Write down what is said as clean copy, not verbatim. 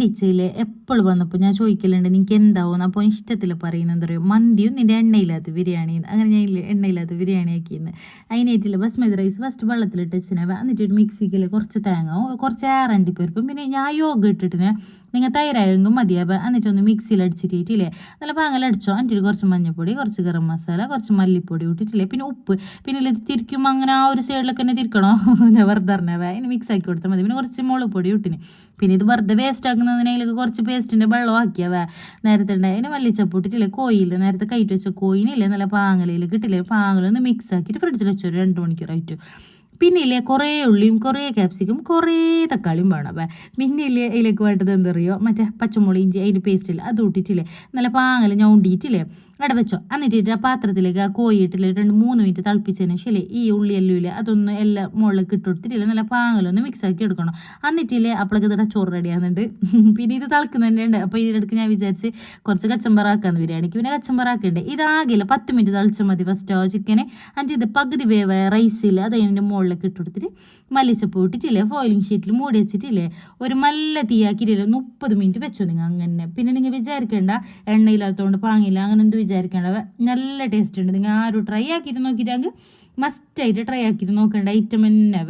രണ്ടിച്ചയിൽ എപ്പോഴും വന്നപ്പോൾ ഞാൻ ചോദിക്കലുണ്ട് നിങ്ങൾക്ക് എന്താവും. അപ്പോൾ ഇഷ്ടത്തിൽ പറയുന്നത് എന്താ പറയുക, മന്തിയും നിൻ്റെ എണ്ണയില്ലാത്ത ബിരിയാണി. അങ്ങനെ ഞാൻ എണ്ണയില്ലാത്ത ബിരിയാണി ആക്കിയെന്ന്. അതിനായിട്ടില്ല ബസ്മതി റൈസ് ഫസ്റ്റ് വെള്ളത്തിലിട്ട് വെച്ചിനെ. എന്നിട്ട് ഒരു മിക്സിക്കിൽ കുറച്ച് തേങ്ങ, കുറച്ച് ഏറണ്ടിപ്പരിപ്പും, പിന്നെ ഞാൻ യോഗ ഇട്ടിട്ടിനെ നിങ്ങൾ തൈരായെങ്കിലും മതിയാവുക. എന്നിട്ടൊന്ന് മിക്സിയിൽ അടിച്ചിട്ടില്ലേ നല്ല പാങ്ങലടിച്ചോ. എന്നിട്ട് കുറച്ച് മഞ്ഞൾപ്പൊടി, കുറച്ച് ഗരം മസാല, കുറച്ച് മല്ലിപ്പൊടി ഇട്ടിട്ടില്ലേ, പിന്നെ ഉപ്പ്. പിന്നെ ഇത് തിരിക്കുമ്പോൾ അങ്ങനെ ആ ഒരു സൈഡിലൊക്കെ തന്നെ തിരിക്കണോ, ഞാൻ വെറുതെ അറിഞ്ഞവ. ഇനി മിക്സ് ആക്കി കൊടുത്താൽ മതി. പിന്നെ കുറച്ച് മുളക് പൊടി ഇട്ടിന്. പിന്നെ ഇത് വെറുതെ വേസ്റ്റ് ആക്കുന്നതിനേക്ക് കുറച്ച് പേസ്റ്റിൻ്റെ വെള്ളം ആക്കിയാവ. നേരത്തെ ഉണ്ടായി അതിന് മല്ലിച്ചപ്പ് ഇട്ടിട്ടില്ലേ, കോയില്ല നേരത്തെ കയറ്റി വെച്ച കോയിനില്ലേ നല്ല പാങ്ങലയിൽ കിട്ടില്ലേ, പാങ്ങലൊന്ന് മിക്സ് ആക്കിയിട്ട് ഫ്രിഡ്ജിൽ വെച്ചൊരു 2 മണിക്കൂറായിട്ട്. പിന്നെ ഇല്ലേ കുറേ ഉള്ളിയും കുറേ ക്യാപ്സിക്കും കുറേ തക്കാളിയും വേണം. പിന്നെ ഇല്ലേ അതിലേക്ക് വേണ്ടത് എന്താ പറയുക, മറ്റേ പച്ചമുളക് ഇഞ്ചി അതിൻ്റെ പേസ്റ്റില്ല അത് ഇട്ടിട്ടില്ലേ നല്ല പാങ്ങൽ ഞൗണ്ടിയിട്ടില്ലേ അവിടെ വെച്ചോ. എന്നിട്ട് ആ പാത്രത്തിലേക്ക് ആ കോഴി ഇട്ടില്ലേ 2-3 മിനിറ്റ് തിളപ്പിച്ചതിന് ശരി ഈ ഉള്ളിയെല്ലാം ഇല്ലേ അതൊന്ന് എല്ലാം മുകളിലേക്ക് ഇട്ടുകൊടുത്തിട്ടില്ലേ നല്ല പാങ്ങലൊന്ന് മിക്സ് ആക്കി എടുക്കണം. എന്നിട്ടില്ലേ അപ്പോഴേക്ക് ഇതിടെ ചോറ് റെഡിയാകുന്നുണ്ട്. പിന്നെ ഇത് തിളക്കുന്നതന്നെ ഉണ്ട്. അപ്പോൾ ഇതിനിടയ്ക്ക് ഞാൻ വിചാരിച്ച് കുറച്ച് കച്ചമ്പറാക്കാന്ന് ബിരിയാണിക്ക്. പിന്നെ കച്ചമ്പറാക്കണ്ടേ ഇതാകില്ല 10 മിനിറ്റ് തിളച്ചാൽ മതി ഫസ്റ്റ് ചിക്കന്. എന്നിട്ട് ഇത് പകുതി വേവ് റൈസില്ല അത് അതിൻ്റെ മുകളിലേക്ക് ഇട്ട് കൊടുത്തിട്ട് മല്ലിച്ചപ്പ് ഇട്ടിട്ടില്ലേ ഫോയിലിംഗ് ഷീറ്റിൽ മൂടി വെച്ചിട്ടില്ലേ ഒരു നല്ല തീയാക്കിയിട്ടില്ലേ 30 മിനിറ്റ് വെച്ചോ നിങ്ങൾ അങ്ങനെ. പിന്നെ നിങ്ങൾ വിചാരിക്കേണ്ട എണ്ണയില്ലാത്തതുകൊണ്ട് പാങ്ങില്ല അങ്ങനെ എന്ത് വിചാരിക്കേണ്ട, നല്ല ടേസ്റ്റ് ഉണ്ട്. നിങ്ങൾ ആരും ട്രൈ ആക്കിയിട്ട് നോക്കിയിട്ടാങ്കിൽ മസ്റ്റായിട്ട് ട്രൈ ആക്കിയിട്ട് നോക്കേണ്ട ഐറ്റം തന്നെ